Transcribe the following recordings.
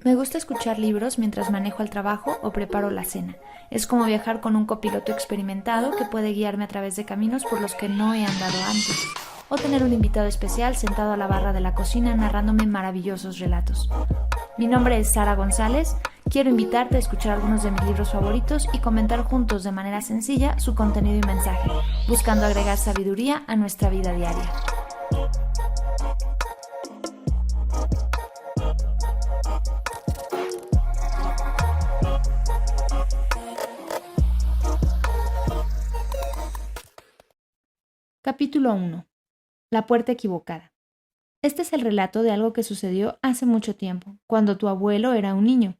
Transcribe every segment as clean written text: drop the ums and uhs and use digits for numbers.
Me gusta escuchar libros mientras manejo al trabajo o preparo la cena. Es como viajar con un copiloto experimentado que puede guiarme a través de caminos por los que no he andado antes. O tener un invitado especial sentado a la barra de la cocina narrándome maravillosos relatos. Mi nombre es Sara González. Quiero invitarte a escuchar algunos de mis libros favoritos y comentar juntos de manera sencilla su contenido y mensaje, buscando agregar sabiduría a nuestra vida diaria. Capítulo 1. La puerta equivocada. Este es el relato de algo que sucedió hace mucho tiempo, cuando tu abuelo era un niño.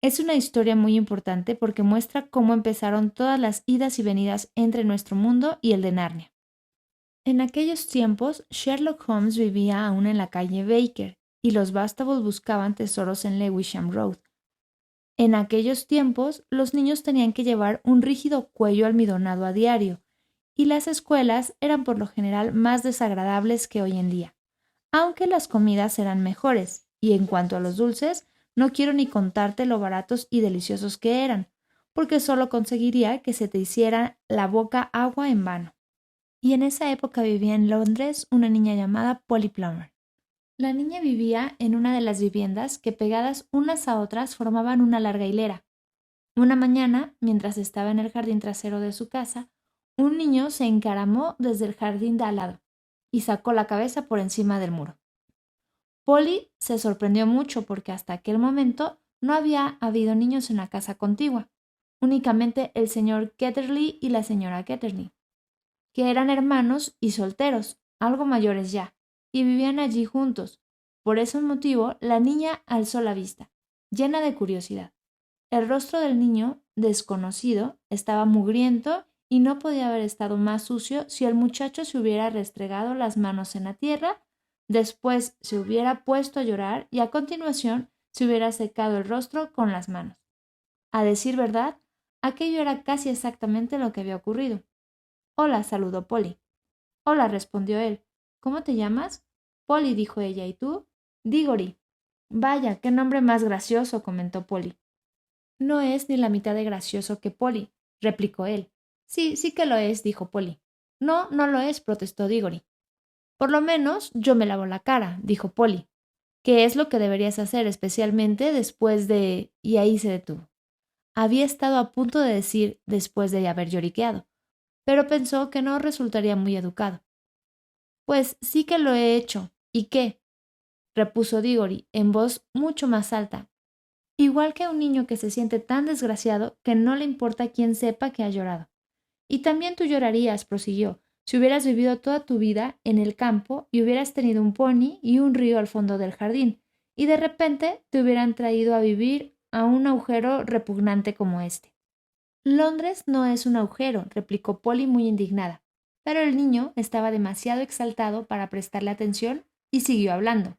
Es una historia muy importante porque muestra cómo empezaron todas las idas y venidas entre nuestro mundo y el de Narnia. En aquellos tiempos, Sherlock Holmes vivía aún en la calle Baker y los Bastables buscaban tesoros en Lewisham Road. En aquellos tiempos, los niños tenían que llevar un rígido cuello almidonado a diario, y las escuelas eran por lo general más desagradables que hoy en día, aunque las comidas eran mejores, y en cuanto a los dulces, no quiero ni contarte lo baratos y deliciosos que eran, porque solo conseguiría que se te hiciera la boca agua en vano. Y en esa época vivía en Londres una niña llamada Polly Plummer. La niña vivía en una de las viviendas que pegadas unas a otras formaban una larga hilera. Una mañana, mientras estaba en el jardín trasero de su casa, un niño se encaramó desde el jardín de al lado y sacó la cabeza por encima del muro. Polly se sorprendió mucho porque hasta aquel momento no había habido niños en la casa contigua, únicamente el señor Ketterley y la señora Ketterley, que eran hermanos y solteros, algo mayores ya, y vivían allí juntos. Por ese motivo, la niña alzó la vista, llena de curiosidad. El rostro del niño, desconocido, estaba mugriento y no podía haber estado más sucio si el muchacho se hubiera restregado las manos en la tierra, después se hubiera puesto a llorar y a continuación se hubiera secado el rostro con las manos. A decir verdad, aquello era casi exactamente lo que había ocurrido. Hola, saludó Polly. Hola, respondió él. ¿Cómo te llamas? Polly, dijo ella. ¿Y tú? Diggory. Vaya, qué nombre más gracioso, comentó Polly. No es ni la mitad de gracioso que Polly, replicó él. Sí, sí que lo es, dijo Polly. No, no lo es, protestó Diggory. Por lo menos yo me lavo la cara, dijo Polly, que es lo que deberías hacer, especialmente después de... Y ahí se detuvo. Había estado a punto de decir después de haber lloriqueado, pero pensó que no resultaría muy educado. Pues sí que lo he hecho. ¿Y qué? Repuso Diggory en voz mucho más alta, igual que un niño que se siente tan desgraciado que no le importa quién sepa que ha llorado. Y también tú llorarías, prosiguió, si hubieras vivido toda tu vida en el campo y hubieras tenido un pony y un río al fondo del jardín, y de repente te hubieran traído a vivir a un agujero repugnante como este. Londres no es un agujero, replicó Polly muy indignada, pero el niño estaba demasiado exaltado para prestarle atención y siguió hablando.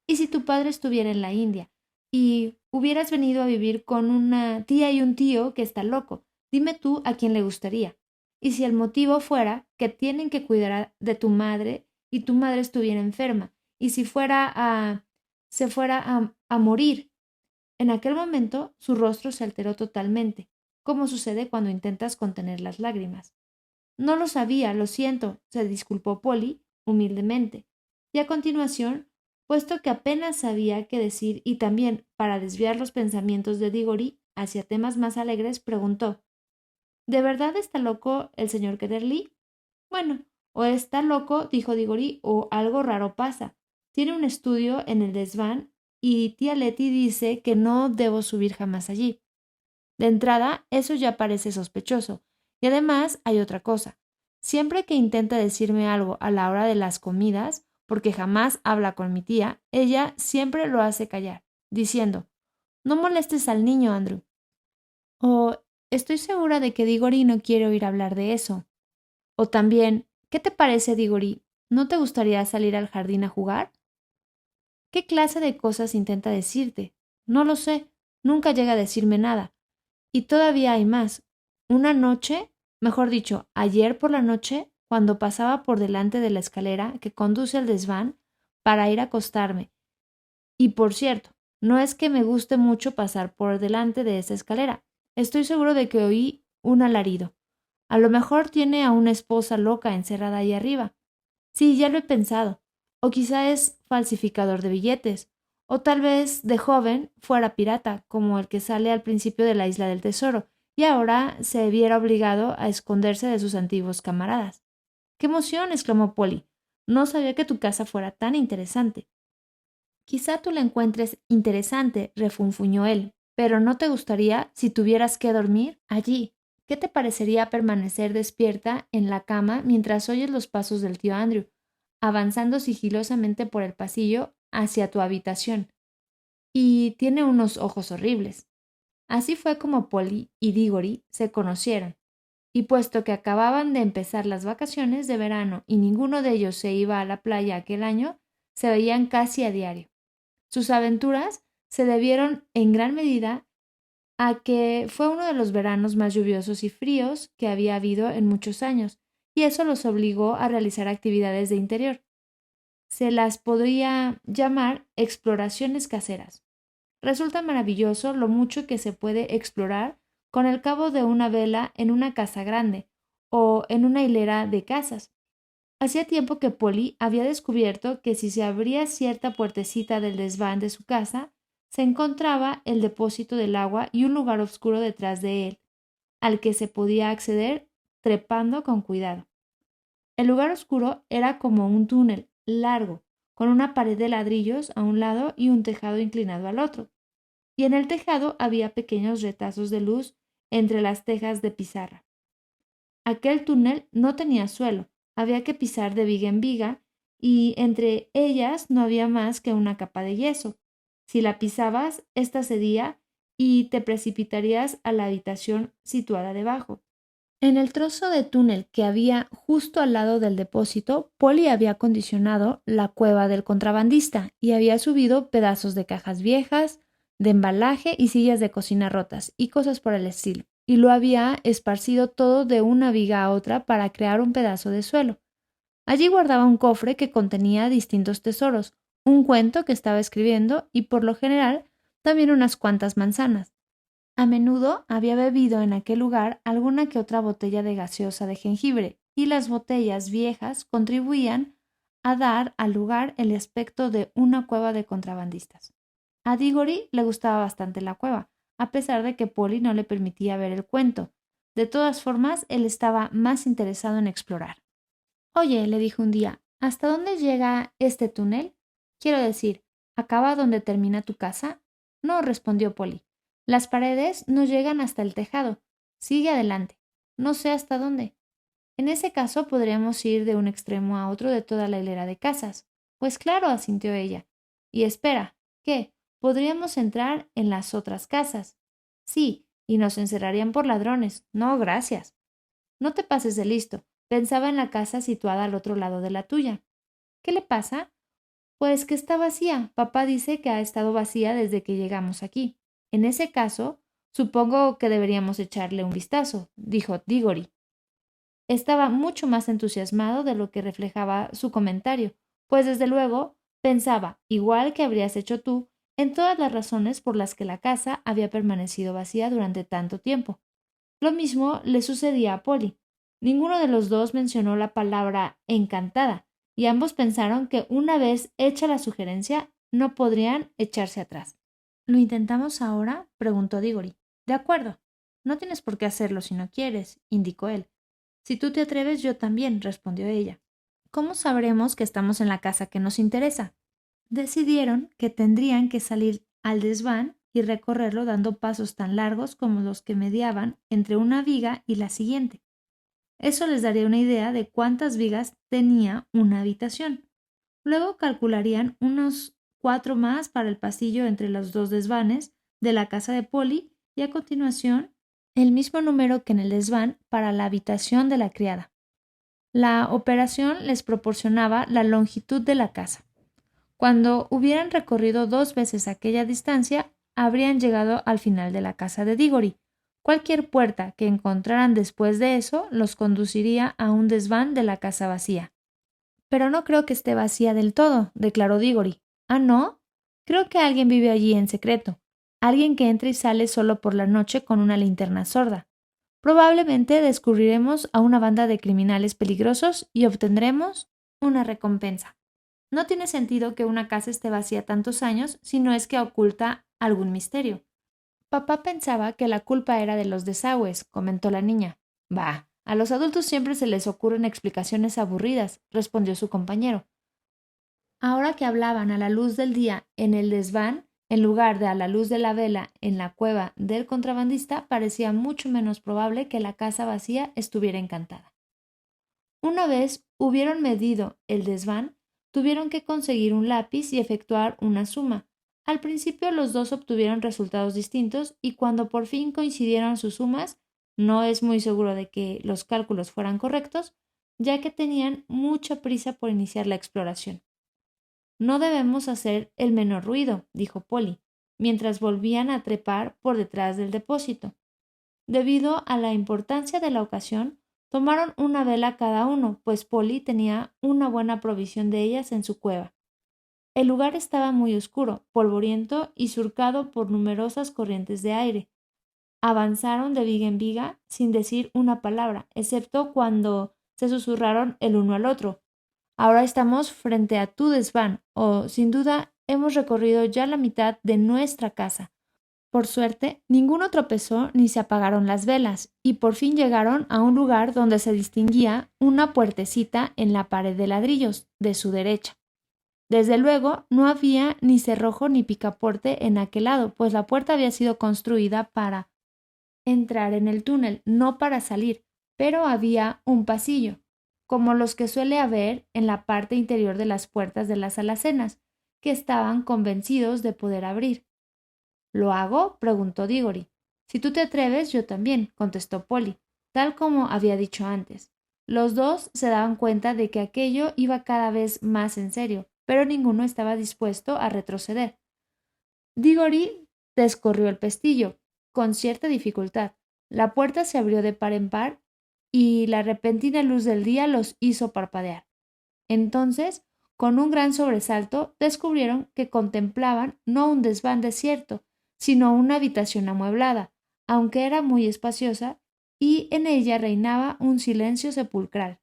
¿Y si tu padre estuviera en la India y hubieras venido a vivir con una tía y un tío que está loco? Dime tú a quién le gustaría. Y si el motivo fuera que tienen que cuidar de tu madre y tu madre estuviera enferma, y si se fuera a morir. En aquel momento su rostro se alteró totalmente, como sucede cuando intentas contener las lágrimas. No lo sabía, lo siento, se disculpó Polly humildemente, y a continuación, puesto que apenas sabía qué decir y también para desviar los pensamientos de Diggory hacia temas más alegres, preguntó ¿De verdad está loco el señor Ketterley? Bueno, o está loco, dijo Diggory, o algo raro pasa. Tiene un estudio en el desván y tía Letty dice que no debo subir jamás allí. De entrada, eso ya parece sospechoso. Y además hay otra cosa. Siempre que intenta decirme algo a la hora de las comidas, porque jamás habla con mi tía, ella siempre lo hace callar, diciendo, no molestes al niño, Andrew. O estoy segura de que Diggory no quiere oír hablar de eso. O también, ¿qué te parece, Diggory? ¿No te gustaría salir al jardín a jugar? ¿Qué clase de cosas intenta decirte? No lo sé. Nunca llega a decirme nada. Y todavía hay más. Una noche, mejor dicho, ayer por la noche, cuando pasaba por delante de la escalera que conduce al desván para ir a acostarme. Y por cierto, No es que me guste mucho pasar por delante de esa escalera. Estoy seguro de que oí un alarido. A lo mejor tiene a una esposa loca encerrada ahí arriba. Sí, ya lo he pensado. O quizá es falsificador de billetes. O tal vez, de joven, fuera pirata, como el que sale al principio de la Isla del Tesoro, y ahora se viera obligado a esconderse de sus antiguos camaradas. ¡Qué emoción! Exclamó Polly. No sabía que tu casa fuera tan interesante. Quizá tú la encuentres interesante, refunfuñó él, pero ¿no te gustaría, si tuvieras que dormir, allí? ¿Qué te parecería permanecer despierta en la cama mientras oyes los pasos del tío Andrew, avanzando sigilosamente por el pasillo hacia tu habitación? Y tiene unos ojos horribles. Así fue como Polly y Diggory se conocieron, y puesto que acababan de empezar las vacaciones de verano y ninguno de ellos se iba a la playa aquel año, se veían casi a diario. Sus aventuras se debieron en gran medida a que fue uno de los veranos más lluviosos y fríos que había habido en muchos años, y eso los obligó a realizar actividades de interior. Se las podría llamar exploraciones caseras. Resulta maravilloso lo mucho que se puede explorar con el cabo de una vela en una casa grande o en una hilera de casas. Hacía tiempo que Polly había descubierto que si se abría cierta puertecita del desván de su casa, se encontraba el depósito del agua y un lugar oscuro detrás de él, al que se podía acceder trepando con cuidado. El lugar oscuro era como un túnel largo, con una pared de ladrillos a un lado y un tejado inclinado al otro. Y en el tejado había pequeños retazos de luz entre las tejas de pizarra. Aquel túnel no tenía suelo, había que pisar de viga en viga, y entre ellas no había más que una capa de yeso. Si la pisabas, ésta cedía y te precipitarías a la habitación situada debajo. En el trozo de túnel que había justo al lado del depósito, Polly había acondicionado la cueva del contrabandista y había subido pedazos de cajas viejas, de embalaje y sillas de cocina rotas y cosas por el estilo, y lo había esparcido todo de una viga a otra para crear un pedazo de suelo. Allí guardaba un cofre que contenía distintos tesoros, un cuento que estaba escribiendo y, por lo general, también unas cuantas manzanas. A menudo había bebido en aquel lugar alguna que otra botella de gaseosa de jengibre, y las botellas viejas contribuían a dar al lugar el aspecto de una cueva de contrabandistas. A Diggory le gustaba bastante la cueva, a pesar de que Polly no le permitía ver el cuento. De todas formas, él estaba más interesado en explorar. Oye, le dijo un día, ¿hasta dónde llega este túnel? Quiero decir, ¿acaba donde termina tu casa? No, respondió Polly. Las paredes no llegan hasta el tejado. Sigue adelante. No sé hasta dónde. En ese caso podríamos ir de un extremo a otro de toda la hilera de casas. Pues claro, asintió ella. Y espera, ¿qué? ¿Podríamos entrar en las otras casas? Sí, y nos encerrarían por ladrones. No, gracias. No te pases de listo. Pensaba en la casa situada al otro lado de la tuya. ¿Qué le pasa? Pues que está vacía. Papá dice que ha estado vacía desde que llegamos aquí. En ese caso, supongo que deberíamos echarle un vistazo, dijo Diggory. Estaba mucho más entusiasmado de lo que reflejaba su comentario, pues desde luego pensaba, igual que habrías hecho tú, en todas las razones por las que la casa había permanecido vacía durante tanto tiempo. Lo mismo le sucedía a Polly. Ninguno de los dos mencionó la palabra encantada, y ambos pensaron que una vez hecha la sugerencia, no podrían echarse atrás. ¿Lo intentamos ahora? Preguntó Diggory. De acuerdo. No tienes por qué hacerlo si no quieres, indicó él. Si tú te atreves, yo también, respondió ella. ¿Cómo sabremos que estamos en la casa que nos interesa? Decidieron que tendrían que salir al desván y recorrerlo dando pasos tan largos como los que mediaban entre una viga y la siguiente. Eso les daría una idea de cuántas vigas tenía una habitación. Luego calcularían unos 4 más para el pasillo entre los dos desvanes de la casa de Polly y a continuación el mismo número que en el desván para la habitación de la criada. La operación les proporcionaba la longitud de la casa. Cuando hubieran recorrido 2 veces aquella distancia, habrían llegado al final de la casa de Diggory. Cualquier puerta que encontraran después de eso los conduciría a un desván de la casa vacía. Pero no creo que esté vacía del todo, declaró Diggory. ¿Ah, no? Creo que alguien vive allí en secreto, alguien que entra y sale solo por la noche con una linterna sorda. Probablemente descubriremos a una banda de criminales peligrosos y obtendremos una recompensa. No tiene sentido que una casa esté vacía tantos años si no es que oculta algún misterio. Papá pensaba que la culpa era de los desagües, comentó la niña. Bah, a los adultos siempre se les ocurren explicaciones aburridas, respondió su compañero. Ahora que hablaban a la luz del día en el desván, en lugar de a la luz de la vela en la cueva del contrabandista, parecía mucho menos probable que la casa vacía estuviera encantada. Una vez hubieron medido el desván, tuvieron que conseguir un lápiz y efectuar una suma. Al principio los dos obtuvieron resultados distintos y cuando por fin coincidieron sus sumas, no es muy seguro de que los cálculos fueran correctos, ya que tenían mucha prisa por iniciar la exploración. No debemos hacer el menor ruido, dijo Polly, mientras volvían a trepar por detrás del depósito. Debido a la importancia de la ocasión, tomaron una vela cada uno, pues Polly tenía una buena provisión de ellas en su cueva. El lugar estaba muy oscuro, polvoriento y surcado por numerosas corrientes de aire. Avanzaron de viga en viga sin decir una palabra, excepto cuando se susurraron el uno al otro. Ahora estamos frente a tu desván, sin duda hemos recorrido ya la mitad de nuestra casa. Por suerte, ninguno tropezó ni se apagaron las velas, y por fin llegaron a un lugar donde se distinguía una puertecita en la pared de ladrillos, de su derecha. Desde luego, no había ni cerrojo ni picaporte en aquel lado, pues la puerta había sido construida para entrar en el túnel, no para salir, pero había un pasillo, como los que suele haber en la parte interior de las puertas de las alacenas, que estaban convencidos de poder abrir. ¿Lo hago?, preguntó Diggory. Si tú te atreves, yo también, contestó Polly, tal como había dicho antes. Los dos se daban cuenta de que aquello iba cada vez más en serio, pero ninguno estaba dispuesto a retroceder. Diggory descorrió el pestillo, con cierta dificultad. La puerta se abrió de par en par y la repentina luz del día los hizo parpadear. Entonces, con un gran sobresalto, descubrieron que contemplaban no un desván desierto, sino una habitación amueblada, aunque era muy espaciosa, y en ella reinaba un silencio sepulcral.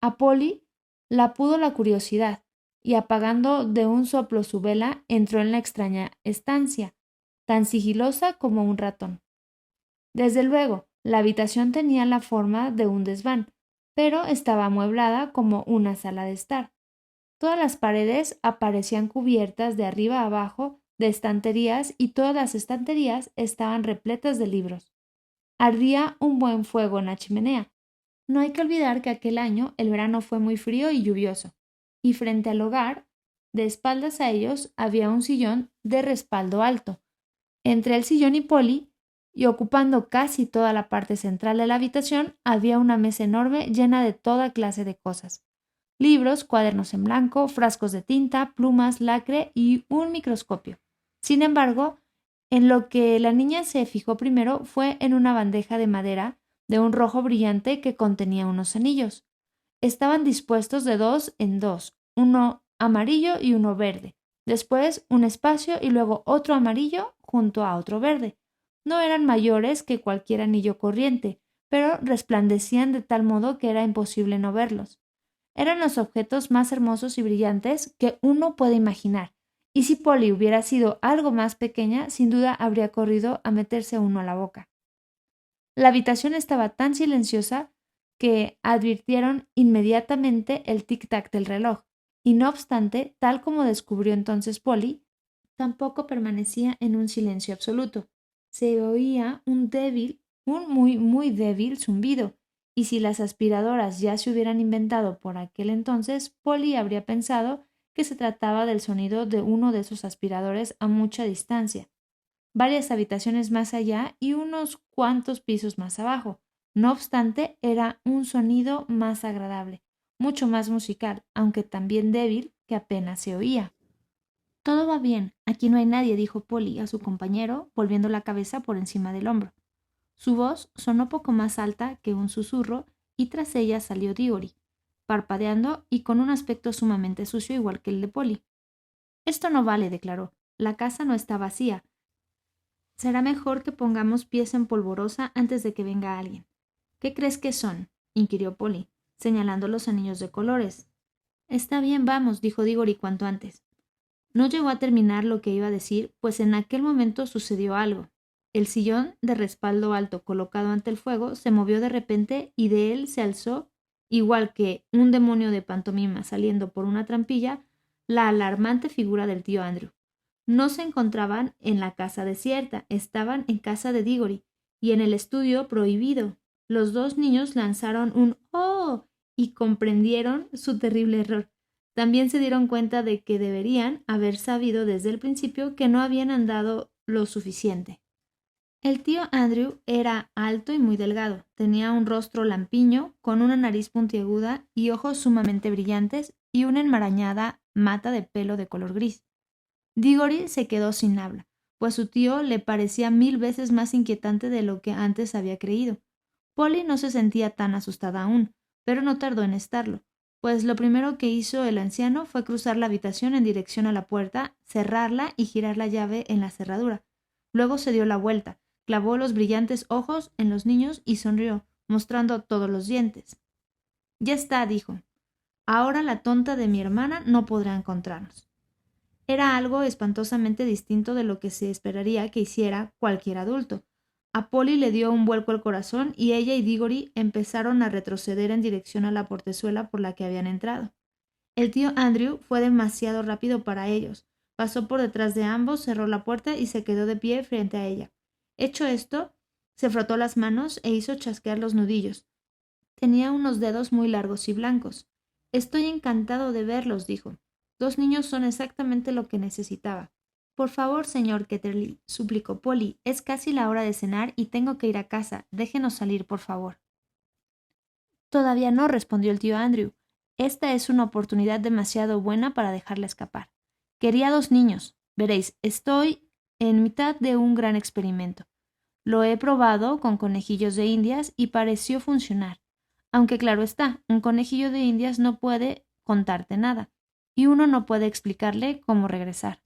A Polly la pudo la curiosidad, y apagando de un soplo su vela, entró en la extraña estancia, tan sigilosa como un ratón. Desde luego, la habitación tenía la forma de un desván, pero estaba amueblada como una sala de estar. Todas las paredes aparecían cubiertas de arriba a abajo de estanterías y todas las estanterías estaban repletas de libros. Ardía un buen fuego en la chimenea. No hay que olvidar que aquel año el verano fue muy frío y lluvioso, y frente al hogar, de espaldas a ellos, había un sillón de respaldo alto. Entre el sillón y Polly, y ocupando casi toda la parte central de la habitación, había una mesa enorme llena de toda clase de cosas. Libros, cuadernos en blanco, frascos de tinta, plumas, lacre y un microscopio. Sin embargo, en lo que la niña se fijó primero fue en una bandeja de madera de un rojo brillante que contenía unos anillos. Estaban dispuestos de dos en dos, uno amarillo y uno verde. Después un espacio y luego otro amarillo junto a otro verde. No eran mayores que cualquier anillo corriente, pero resplandecían de tal modo que era imposible no verlos. Eran los objetos más hermosos y brillantes que uno puede imaginar, y si Polly hubiera sido algo más pequeña, sin duda habría corrido a meterse uno a la boca. La habitación estaba tan silenciosa que advirtieron inmediatamente el tic-tac del reloj, y no obstante, tal como descubrió entonces Polly, tampoco permanecía en un silencio absoluto. Se oía un muy débil zumbido, y si las aspiradoras ya se hubieran inventado por aquel entonces, Polly habría pensado que se trataba del sonido de uno de esos aspiradores a mucha distancia, varias habitaciones más allá y unos cuantos pisos más abajo. No obstante, era un sonido más agradable, mucho más musical, aunque también débil, que apenas se oía. Todo va bien, aquí no hay nadie, dijo Polly a su compañero, volviendo la cabeza por encima del hombro. Su voz sonó poco más alta que un susurro y tras ella salió Diggory, parpadeando y con un aspecto sumamente sucio igual que el de Polly. Esto no vale, declaró. La casa no está vacía. Será mejor que pongamos pies en polvorosa antes de que venga alguien. ¿Qué crees que son? Inquirió Polly, señalando los anillos de colores. Está bien, vamos, dijo Diggory cuanto antes. No llegó a terminar lo que iba a decir, pues en aquel momento sucedió algo. El sillón de respaldo alto colocado ante el fuego se movió de repente y de él se alzó, igual que un demonio de pantomima saliendo por una trampilla, la alarmante figura del tío Andrew. No se encontraban en la casa desierta, estaban en casa de Diggory y en el estudio prohibido. Los dos niños lanzaron un ¡oh! Y comprendieron su terrible error. También se dieron cuenta de que deberían haber sabido desde el principio que no habían andado lo suficiente. El tío Andrew era alto y muy delgado, tenía un rostro lampiño, con una nariz puntiaguda y ojos sumamente brillantes y una enmarañada mata de pelo de color gris. Diggory se quedó sin habla, pues su tío le parecía 1000 veces más inquietante de lo que antes había creído. Polly no se sentía tan asustada aún, pero no tardó en estarlo, pues lo primero que hizo el anciano fue cruzar la habitación en dirección a la puerta, cerrarla y girar la llave en la cerradura. Luego se dio la vuelta, clavó los brillantes ojos en los niños y sonrió, mostrando todos los dientes. Ya está, dijo. Ahora la tonta de mi hermana no podrá encontrarnos. Era algo espantosamente distinto de lo que se esperaría que hiciera cualquier adulto. A Polly le dio un vuelco el corazón y ella y Diggory empezaron a retroceder en dirección a la portezuela por la que habían entrado. El tío Andrew fue demasiado rápido para ellos. Pasó por detrás de ambos, cerró la puerta y se quedó de pie frente a ella. Hecho esto, se frotó las manos e hizo chasquear los nudillos. Tenía unos dedos muy largos y blancos. Estoy encantado de verlos, dijo. 2 niños son exactamente lo que necesitaba. Por favor, señor Ketterly, suplicó Polly, es casi la hora de cenar y tengo que ir a casa. Déjenos salir, por favor. Todavía no, respondió el tío Andrew. Esta es una oportunidad demasiado buena para dejarla escapar. Quería 2 niños. Veréis, estoy en mitad de un gran experimento. Lo he probado con conejillos de indias y pareció funcionar. Aunque claro está, un conejillo de indias no puede contarte nada, y uno no puede explicarle cómo regresar.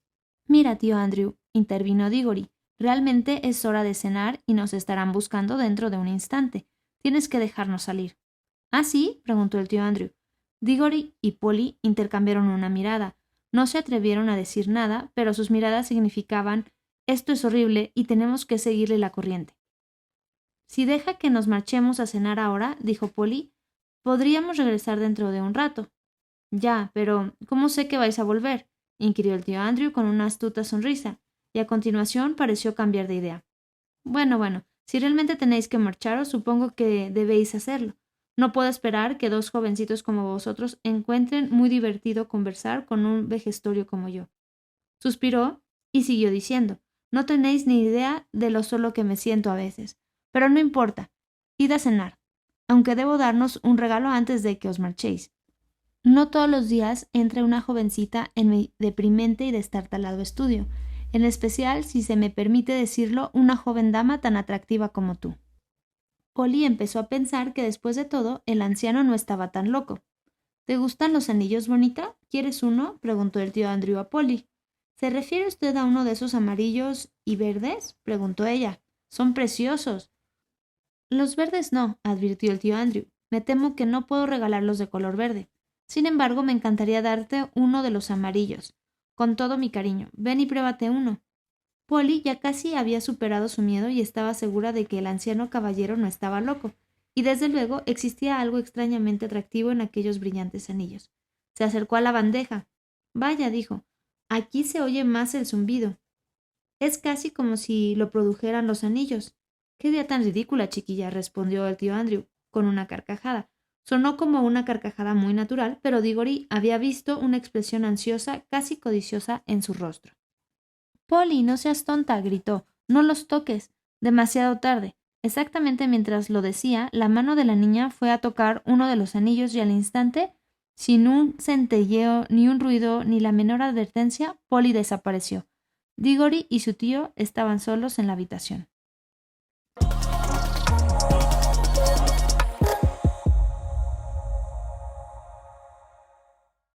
Mira, tío Andrew, intervino Diggory, realmente es hora de cenar y nos estarán buscando dentro de un instante. Tienes que dejarnos salir. ¿Ah, sí? Preguntó el tío Andrew. Diggory y Polly intercambiaron una mirada. No se atrevieron a decir nada, pero sus miradas significaban esto es horrible y tenemos que seguirle la corriente. Si deja que nos marchemos a cenar ahora, dijo Polly, podríamos regresar dentro de un rato. Ya, pero ¿cómo sé que vais a volver? Inquirió el tío Andrew con una astuta sonrisa, y a continuación pareció cambiar de idea. Bueno, si realmente tenéis que marcharos, supongo que debéis hacerlo. No puedo esperar que 2 jovencitos como vosotros encuentren muy divertido conversar con un vejestorio como yo. Suspiró y siguió diciendo, no tenéis ni idea de lo solo que me siento a veces. Pero no importa, id a cenar, aunque debo darnos un regalo antes de que os marchéis. No todos los días entra una jovencita en mi deprimente y destartalado estudio, en especial, si se me permite decirlo, una joven dama tan atractiva como tú. Polly empezó a pensar que después de todo el anciano no estaba tan loco. ¿Te gustan los anillos, bonita? ¿Quieres uno? Preguntó el tío Andrew a Polly. ¿Se refiere usted a uno de esos amarillos y verdes? Preguntó ella. Son preciosos. Los verdes no, advirtió el tío Andrew. Me temo que no puedo regalarlos de color verde. Sin embargo, me encantaría darte uno de los amarillos. Con todo mi cariño. Ven y pruébate uno. Polly ya casi había superado su miedo y estaba segura de que el anciano caballero no estaba loco, y desde luego existía algo extrañamente atractivo en aquellos brillantes anillos. Se acercó a la bandeja. Vaya, dijo, aquí se oye más el zumbido. Es casi como si lo produjeran los anillos. —¡Qué idea tan ridícula, chiquilla! —respondió el tío Andrew, con una carcajada. Sonó como una carcajada muy natural, pero Diggory había visto una expresión ansiosa, casi codiciosa, en su rostro. —Polly, no seas tonta —gritó—, no los toques. Demasiado tarde. Exactamente mientras lo decía, la mano de la niña fue a tocar uno de los anillos y al instante, sin un centelleo, ni un ruido, ni la menor advertencia, Polly desapareció. Diggory y su tío estaban solos en la habitación.